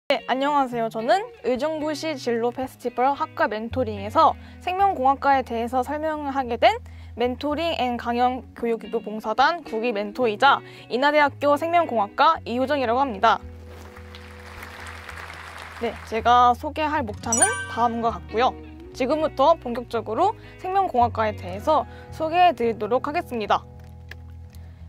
네, 안녕하세요. 저는 의정부시 진로 페스티벌 학과 멘토링에서 생명공학과에 대해서 설명을 하게 된 멘토링 앤 강연 교육기부 봉사단 9기 멘토이자 인하대학교 생명공학과 이효정이라고 합니다. 네, 제가 소개할 목차는 다음과 같고요. 지금부터 본격적으로 생명공학과에 대해서 소개해 드리도록 하겠습니다.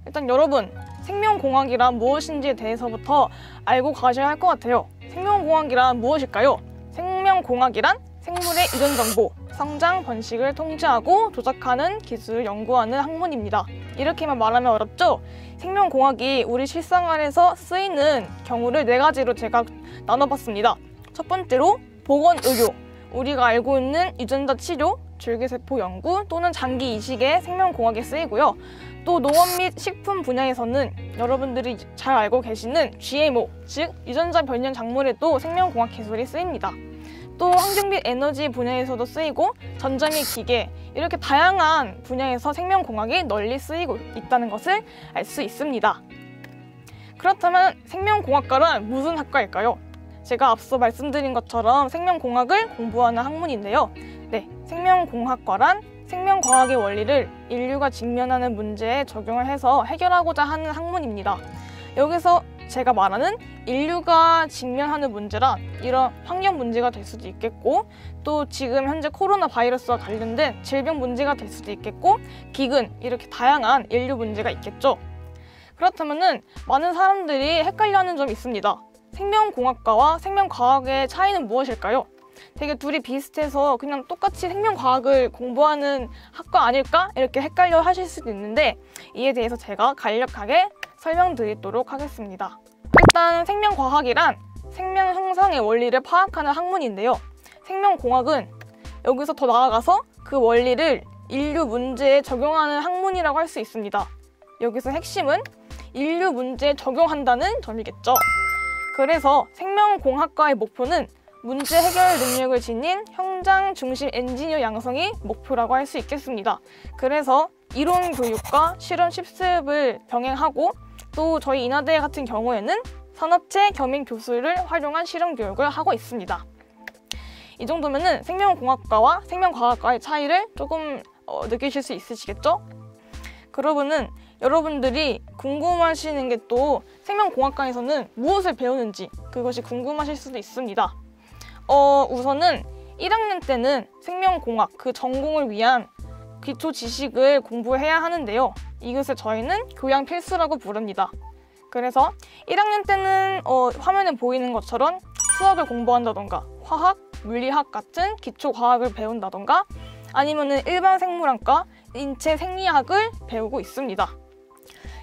일단 여러분, 생명공학이란 무엇인지에 대해서부터 알고 가셔야 할 것 같아요. 생명공학이란 무엇일까요? 생명공학이란 생물의 이전 정보, 성장, 번식을 통제하고 조작하는 기술을 연구하는 학문입니다. 이렇게만 말하면 어렵죠? 생명공학이 우리 실생활에서 쓰이는 경우를 4가지로 제가 나눠봤습니다. 첫 번째로 보건의료, 우리가 알고 있는 유전자 치료, 줄기세포 연구 또는 장기 이식에 생명공학이 쓰이고요. 또 농업 및 식품 분야에서는 여러분들이 잘 알고 계시는 GMO, 즉 유전자 변형 작물에도 생명공학 기술이 쓰입니다. 또 환경 및 에너지 분야에서도 쓰이고 전자 및 기계, 이렇게 다양한 분야에서 생명공학이 널리 쓰이고 있다는 것을 알 수 있습니다. 그렇다면 생명공학과란 무슨 학과일까요? 제가 앞서 말씀드린 것처럼 생명공학을 공부하는 학문인데요. 네, 생명공학과란 생명과학의 원리를 인류가 직면하는 문제에 적용을 해서 해결하고자 하는 학문입니다. 여기서 제가 말하는 인류가 직면하는 문제란 이런 환경 문제가 될 수도 있겠고, 또 지금 현재 코로나 바이러스와 관련된 질병 문제가 될 수도 있겠고, 기근, 이렇게 다양한 인류 문제가 있겠죠. 그렇다면은 많은 사람들이 헷갈려하는 점이 있습니다. 생명공학과와 생명과학의 차이는 무엇일까요? 되게 둘이 비슷해서 그냥 똑같이 생명과학을 공부하는 학과 아닐까? 이렇게 헷갈려 하실 수도 있는데, 이에 대해서 제가 간략하게 설명드리도록 하겠습니다. 일단 생명과학이란 생명 형성의 원리를 파악하는 학문인데요. 생명공학은 여기서 더 나아가서 그 원리를 인류 문제에 적용하는 학문이라고 할 수 있습니다. 여기서 핵심은 인류 문제에 적용한다는 점이겠죠. 그래서 생명공학과의 목표는 문제 해결 능력을 지닌 현장 중심 엔지니어 양성이 목표라고 할 수 있겠습니다. 그래서 이론 교육과 실험 실습을 병행하고, 또 저희 인하대 같은 경우에는 산업체 겸임 교수를 활용한 실험 교육을 하고 있습니다. 이 정도면은 생명공학과와 생명과학과의 차이를 조금 느끼실 수 있으시겠죠? 그러면은 여러분들이 궁금하시는 게 또 생명공학과에서는 무엇을 배우는지, 그것이 궁금하실 수도 있습니다. 우선은 1학년 때는 생명공학 그 전공을 위한 기초 지식을 공부해야 하는데요. 이것을 저희는 교양 필수라고 부릅니다. 그래서 1학년 때는 화면에 보이는 것처럼 수학을 공부한다던가 화학, 물리학 같은 기초 과학을 배운다던가, 아니면은 일반 생물학과, 인체 생리학을 배우고 있습니다.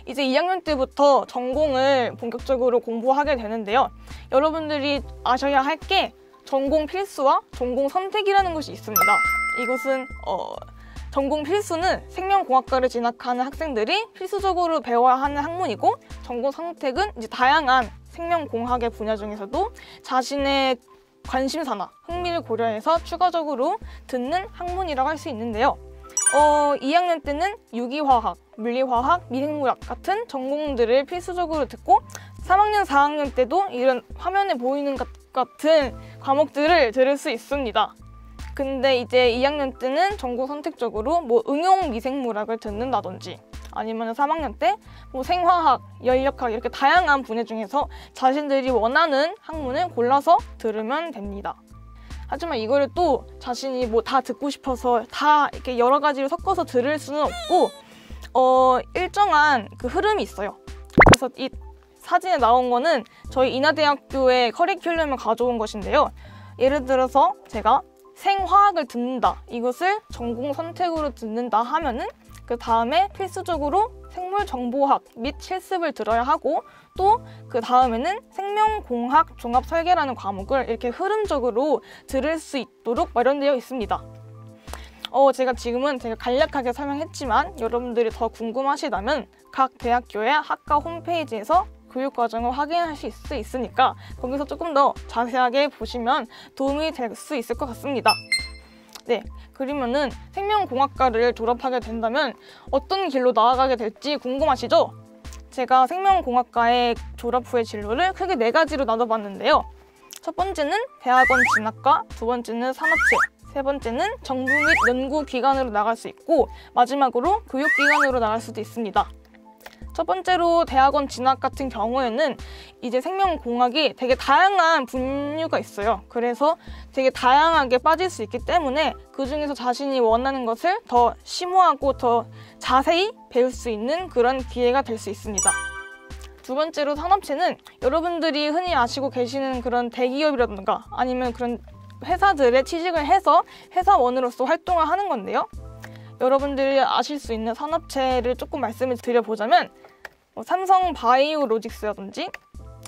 이제 2학년 때부터 전공을 본격적으로 공부하게 되는데요. 여러분들이 아셔야 할 게 전공 필수와 전공 선택이라는 것이 있습니다. 이것은 전공 필수는 생명공학과를 진학하는 학생들이 필수적으로 배워야 하는 학문이고, 전공 선택은 이제 다양한 생명공학의 분야 중에서도 자신의 관심사나 흥미를 고려해서 추가적으로 듣는 학문이라고 할 수 있는데요. 2학년 때는 유기화학, 물리화학, 미생물학 같은 전공들을 필수적으로 듣고, 3학년, 4학년 때도 이런 화면에 보이는 것 같은 과목들을 들을 수 있습니다. 근데 이제 2학년 때는 전공 선택적으로 뭐 응용 미생물학을 듣는다든지, 아니면 3학년 때 뭐 생화학, 연력학, 이렇게 다양한 분야 중에서 자신들이 원하는 학문을 골라서 들으면 됩니다. 하지만 이거를 또 자신이 뭐 다 듣고 싶어서 다 이렇게 여러 가지로 섞어서 들을 수는 없고, 일정한 그 흐름이 있어요. 그래서 이 사진에 나온 거는 저희 인하대학교의 커리큘럼을 가져온 것인데요. 예를 들어서 제가 생화학을 듣는다, 이것을 전공 선택으로 듣는다 하면은 그 다음에 필수적으로 생물정보학 및 실습을 들어야 하고, 또 그 다음에는 생명공학 종합설계라는 과목을 이렇게 흐름적으로 들을 수 있도록 마련되어 있습니다. 제가 지금은 되게 간략하게 설명했지만 여러분들이 더 궁금하시다면 각 대학교의 학과 홈페이지에서 교육과정을 확인할 수 있으니까 거기서 조금 더 자세하게 보시면 도움이 될 수 있을 것 같습니다. 네, 그러면은 생명공학과를 졸업하게 된다면 어떤 길로 나아가게 될지 궁금하시죠? 제가 생명공학과의 졸업 후의 진로를 크게 4가지로 나눠봤는데요. 첫 번째는 대학원 진학과, 두 번째는 산업체, 세 번째는 정부 및 연구기관으로 나갈 수 있고 마지막으로 교육기관으로 나갈 수도 있습니다. 첫 번째로 대학원 진학 같은 경우에는 이제 생명공학이 되게 다양한 분류가 있어요. 그래서 되게 다양하게 빠질 수 있기 때문에 그중에서 자신이 원하는 것을 더 심오하고 더 자세히 배울 수 있는 그런 기회가 될 수 있습니다. 두 번째로 산업체는 여러분들이 흔히 아시고 계시는 그런 대기업이라든가 아니면 그런 회사들에 취직을 해서 회사원으로서 활동을 하는 건데요. 여러분들이 아실 수 있는 산업체를 조금 말씀을 드려보자면 삼성 바이오로직스라든지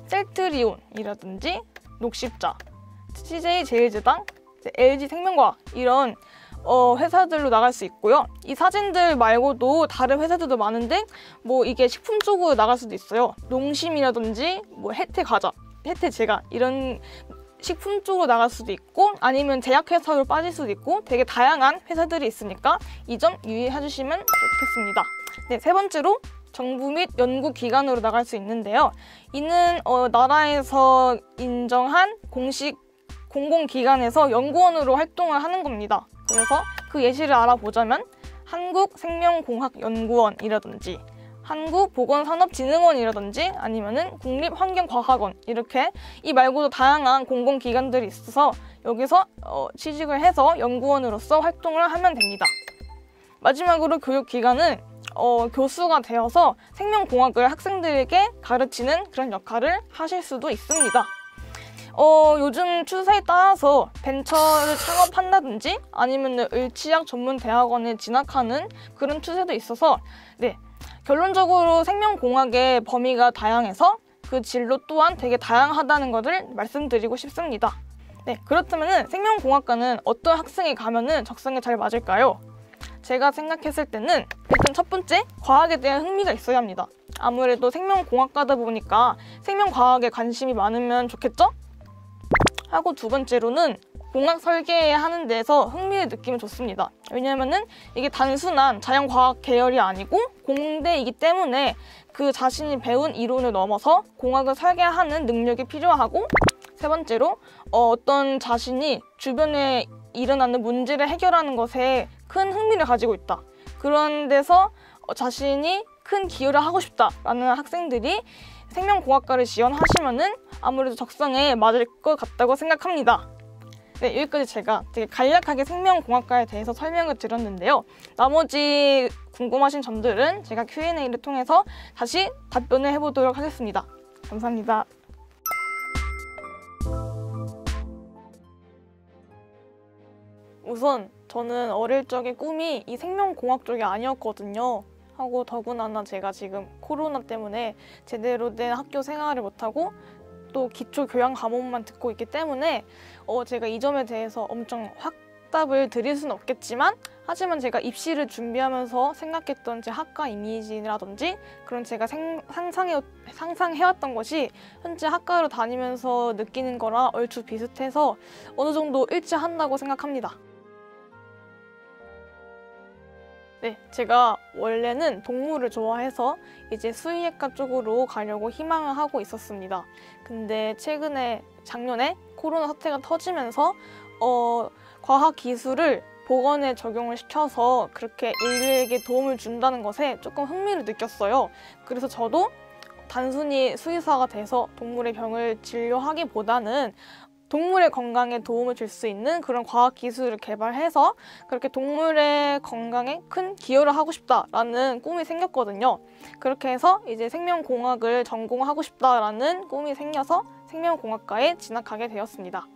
셀트리온이라든지 녹십자, CJ 제일제당, LG 생명과학 이런 회사들로 나갈 수 있고요. 이 사진들 말고도 다른 회사들도 많은데 이게 식품 쪽으로 나갈 수도 있어요. 농심이라든지 혜태과자, 혜태제과 이런 식품 쪽으로 나갈 수도 있고 아니면 제약회사로 빠질 수도 있고 되게 다양한 회사들이 있으니까 이 점 유의해 주시면 좋겠습니다. 네, 세 번째로 정부 및 연구기관으로 나갈 수 있는데요. 이는 나라에서 인정한 공식 공공기관에서 연구원으로 활동을 하는 겁니다. 그래서 그 예시를 알아보자면 한국생명공학연구원이라든지 한국보건산업진흥원이라든지 아니면은 국립환경과학원 이렇게 이 말고도 다양한 공공기관들이 있어서 여기서 취직을 해서 연구원으로서 활동을 하면 됩니다. 마지막으로 교육기관은 교수가 되어서 생명공학을 학생들에게 가르치는 그런 역할을 하실 수도 있습니다. 요즘 추세에 따라서 벤처를 창업한다든지 아니면 을치학 전문 대학원에 진학하는 그런 추세도 있어서 네, 결론적으로 생명공학의 범위가 다양해서 그 진로 또한 되게 다양하다는 것을 말씀드리고 싶습니다. 네, 그렇다면 생명공학과는 어떤 학생이 가면 적성에 잘 맞을까요? 제가 생각했을 때는 일단 첫 번째, 과학에 대한 흥미가 있어야 합니다. 아무래도 생명공학과다 보니까 생명과학에 관심이 많으면 좋겠죠? 하고 두 번째로는 공학 설계하는 데서 흥미를 느끼면 좋습니다. 왜냐면은 이게 단순한 자연과학 계열이 아니고 공대이기 때문에 그 자신이 배운 이론을 넘어서 공학을 설계하는 능력이 필요하고 세 번째로 어떤 자신이 주변에 일어나는 문제를 해결하는 것에 큰 흥미를 가지고 있다. 그런 데서 자신이 큰 기여를 하고 싶다라는 학생들이 생명공학과를 지원하시면은 아무래도 적성에 맞을 것 같다고 생각합니다. 네, 여기까지 제가 되게 간략하게 생명공학과에 대해서 설명을 드렸는데요. 나머지 궁금하신 점들은 제가 Q&A를 통해서 다시 답변을 해보도록 하겠습니다. 감사합니다. 우선 저는 어릴 적에 꿈이 이 생명공학 쪽이 아니었거든요. 하고 더구나 제가 지금 코로나 때문에 제대로 된 학교 생활을 못하고 또 기초 교양 과목만 듣고 있기 때문에 제가 이 점에 대해서 엄청 확답을 드릴 수는 없겠지만 하지만 제가 입시를 준비하면서 생각했던 제 학과 이미지라든지 그런 제가 상상해왔던 것이 현재 학과를 다니면서 느끼는 거랑 얼추 비슷해서 어느 정도 일치한다고 생각합니다. 네, 제가 원래는 동물을 좋아해서 이제 수의학과 쪽으로 가려고 희망을 하고 있었습니다. 근데 작년에 코로나 사태가 터지면서 과학 기술을 보건에 적용을 시켜서 그렇게 인류에게 도움을 준다는 것에 조금 흥미를 느꼈어요. 그래서 저도 단순히 수의사가 돼서 동물의 병을 진료하기보다는 동물의 건강에 도움을 줄 수 있는 그런 과학 기술을 개발해서 그렇게 동물의 건강에 큰 기여를 하고 싶다라는 꿈이 생겼거든요. 그렇게 해서 이제 생명공학을 전공하고 싶다라는 꿈이 생겨서 생명공학과에 진학하게 되었습니다.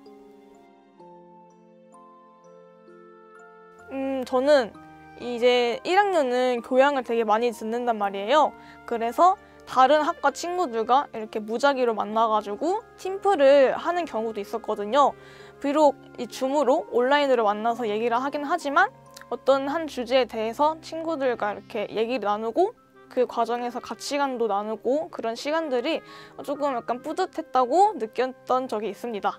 저는 이제 1학년은 교양을 되게 많이 듣는단 말이에요. 그래서 다른 학과 친구들과 이렇게 무작위로 만나가지고 팀플을 하는 경우도 있었거든요. 비록 이 줌으로 온라인으로 만나서 얘기를 하긴 하지만 어떤 한 주제에 대해서 친구들과 이렇게 얘기를 나누고 그 과정에서 가치관도 나누고 그런 시간들이 조금 약간 뿌듯했다고 느꼈던 적이 있습니다.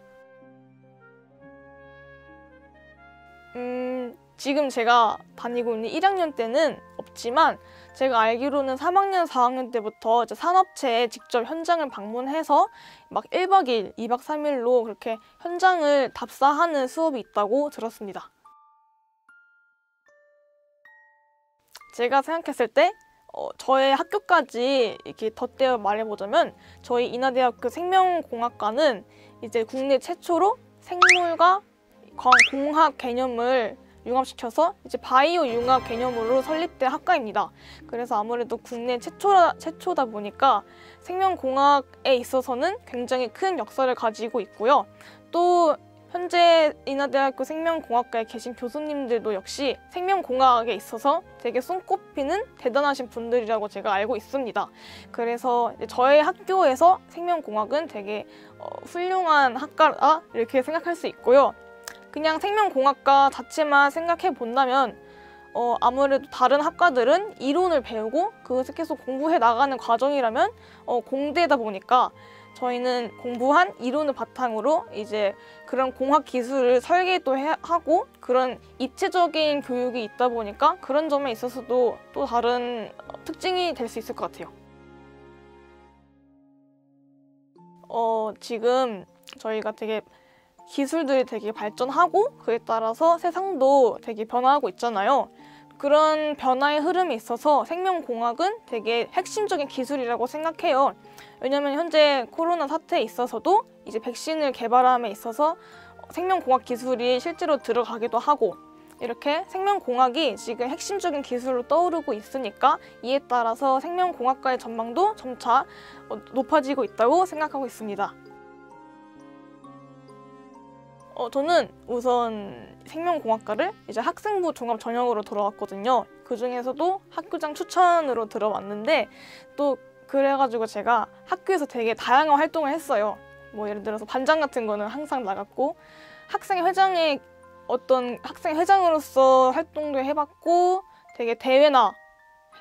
지금 제가 다니고 있는 1학년 때는 없지만 제가 알기로는 3학년, 4학년 때부터 이제 산업체에 직접 현장을 방문해서 막 1박 2일, 2박 3일로 그렇게 현장을 답사하는 수업이 있다고 들었습니다. 제가 생각했을 때 저의 학교까지 이렇게 덧대어 말해보자면 저희 인하대학교 생명공학과는 이제 국내 최초로 생물과 공학 개념을 융합시켜서 이제 바이오 융합 개념으로 설립된 학과입니다. 그래서 아무래도 국내 최초다 보니까 생명공학에 있어서는 굉장히 큰 역사를 가지고 있고요. 또 현재 인하대학교 생명공학과에 계신 교수님들도 역시 생명공학에 있어서 되게 손꼽히는 대단하신 분들이라고 제가 알고 있습니다. 그래서 저의 학교에서 생명공학은 되게 훌륭한 학과다 이렇게 생각할 수 있고요. 그냥 생명공학과 자체만 생각해 본다면 아무래도 다른 학과들은 이론을 배우고 그것을 계속 공부해 나가는 과정이라면 공대다 보니까 저희는 공부한 이론을 바탕으로 이제 그런 공학 기술을 설계도 하고 그런 입체적인 교육이 있다 보니까 그런 점에 있어서도 또 다른 특징이 될 수 있을 것 같아요. 지금 저희가 되게 기술들이 되게 발전하고 그에 따라서 세상도 되게 변화하고 있잖아요. 그런 변화의 흐름에 있어서 생명공학은 되게 핵심적인 기술이라고 생각해요. 왜냐면 현재 코로나 사태에 있어서도 이제 백신을 개발함에 있어서 생명공학 기술이 실제로 들어가기도 하고 이렇게 생명공학이 지금 핵심적인 기술로 떠오르고 있으니까 이에 따라서 생명공학과의 전망도 점차 높아지고 있다고 생각하고 있습니다. 저는 우선 생명공학과를 이제 학생부 종합 전형으로 들어왔거든요. 그 중에서도 학교장 추천으로 들어왔는데 또 그래가지고 제가 학교에서 되게 다양한 활동을 했어요. 뭐 예를 들어서 반장 같은 거는 항상 나갔고 학생회장에 어떤 학생회장으로서 활동도 해봤고 되게 대회나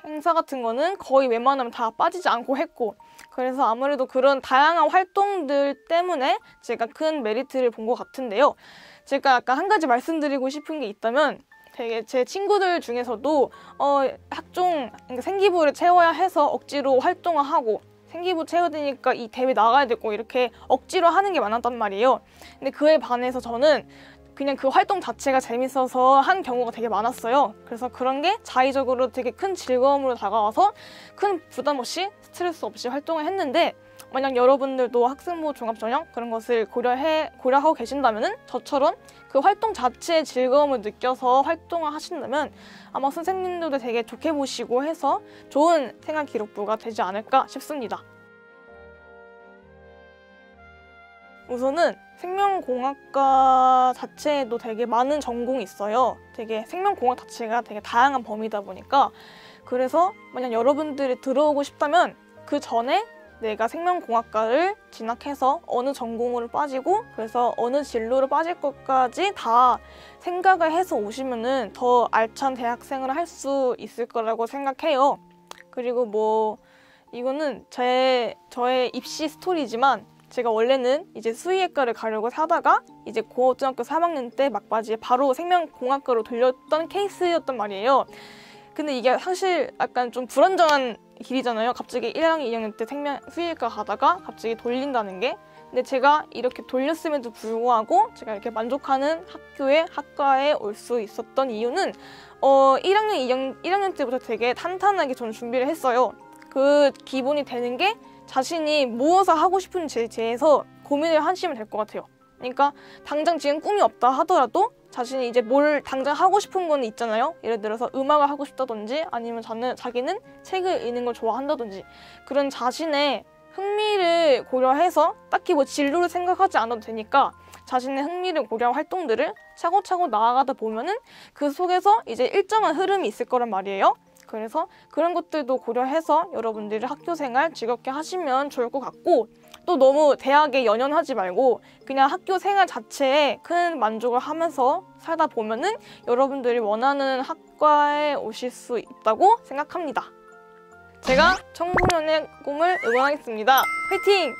행사 같은 거는 거의 웬만하면 다 빠지지 않고 했고 그래서 아무래도 그런 다양한 활동들 때문에 제가 큰 메리트를 본 것 같은데요. 제가 아까 한 가지 말씀드리고 싶은 게 있다면 되게 제 친구들 중에서도 학종 그러니까 생기부를 채워야 해서 억지로 활동을 하고 생기부 채워야 되니까 이 대회 나가야 되고 이렇게 억지로 하는 게 많았단 말이에요. 근데 그에 반해서 저는 그냥 그 활동 자체가 재밌어서 한 경우가 되게 많았어요. 그래서 그런 게 자의적으로 되게 큰 즐거움으로 다가와서 큰 부담 없이 스트레스 없이 활동을 했는데 만약 여러분들도 학생부 종합전형 그런 것을 고려하고 계신다면 저처럼 그 활동 자체의 즐거움을 느껴서 활동을 하신다면 아마 선생님들도 되게 좋게 보시고 해서 좋은 생활기록부가 되지 않을까 싶습니다. 우선은 생명공학과 자체에도 되게 많은 전공이 있어요. 되게 생명공학 자체가 되게 다양한 범위다 보니까 그래서 만약 여러분들이 들어오고 싶다면 그 전에 내가 생명공학과를 진학해서 어느 전공으로 빠지고 그래서 어느 진로로 빠질 것까지 다 생각을 해서 오시면은 더 알찬 대학생을 할 수 있을 거라고 생각해요. 그리고 뭐 이거는 저의 입시 스토리지만 제가 원래는 이제 수의학과를 가려고 하다가 이제 고등학교 3학년 때 막바지에 바로 생명공학과로 돌렸던 케이스였단 말이에요. 근데 이게 사실 약간 좀 불안정한 길이잖아요. 갑자기 1학년, 2학년 때 수의학과 가다가 갑자기 돌린다는 게. 근데 제가 이렇게 돌렸음에도 불구하고 제가 이렇게 만족하는 학과에 올 수 있었던 이유는 1학년 때부터 되게 탄탄하게 저는 준비를 했어요. 그 기본이 되는 게 자신이 무엇을 하고 싶은지에 대해서 고민을 하시면 될 것 같아요. 그러니까 당장 지금 꿈이 없다 하더라도 자신이 이제 뭘 당장 하고 싶은 건 있잖아요. 예를 들어서 음악을 하고 싶다든지 아니면 자기는 책을 읽는 걸 좋아한다든지 그런 자신의 흥미를 고려해서 딱히 뭐 진로를 생각하지 않아도 되니까 자신의 흥미를 고려한 활동들을 차곡차곡 나아가다 보면은 그 속에서 이제 일정한 흐름이 있을 거란 말이에요. 그래서 그런 것들도 고려해서 여러분들이 학교 생활 즐겁게 하시면 좋을 것 같고 또 너무 대학에 연연하지 말고 그냥 학교 생활 자체에 큰 만족을 하면서 살다 보면은 여러분들이 원하는 학과에 오실 수 있다고 생각합니다. 제가 청소년의 꿈을 응원하겠습니다. 화이팅!